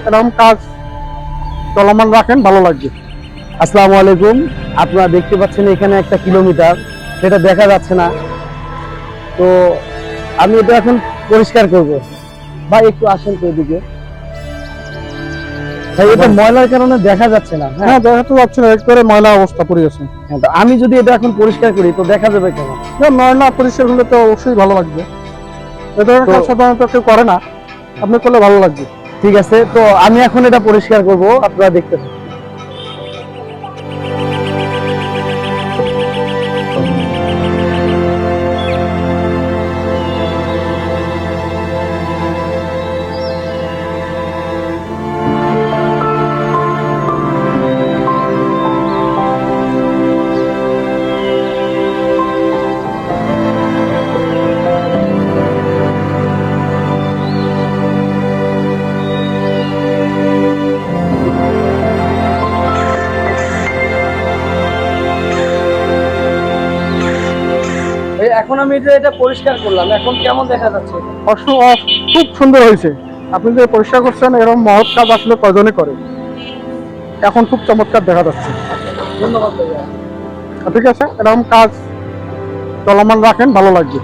এরকম কাজ চলমান রাখেন, ভালো লাগবে। আসসালামু আলাইকুম। আপনারা দেখতে পাচ্ছেন এখানে একটা কিলোমিটার, সেটা দেখা যাচ্ছে না। তো আমি এটা এখন পরিষ্কার করব। ভাই একটু আসেন তো এদিকে। ভাই এটা ময়লার কারণে দেখা যাচ্ছে না। হ্যাঁ, দেখা তো যাচ্ছে না, একবারে ময়লা অবস্থা পড়ে গেছে। হ্যাঁ, তো আমি যদি এটা এখন পরিষ্কার করি তো দেখা যাবে কেমন? ময়লা পরিষ্কার হলে তো অবশ্যই ভালো লাগবে। এ ধরনের কাজ সাধারণত কেউ করে না, আপনি করলে ভালো লাগবে। ঠিক আছে, তো আমি এখন এটা পরিষ্কার করব, আপনারা দেখতে থাকুন। এখন আমি এটা পরিষ্কার করলাম, এখন কেমন দেখা যাচ্ছে? খুব সুন্দর হয়েছে। আপনি যে পরিষ্কার করছেন, এরকম মহৎ কাজ আসলে কয়জনে করে। এখন খুব চমৎকার দেখা যাচ্ছে। ধন্যবাদ ভাইয়া। ঠিক আছে, এরকম কাজ চলমান রাখেন, ভালো লাগবে।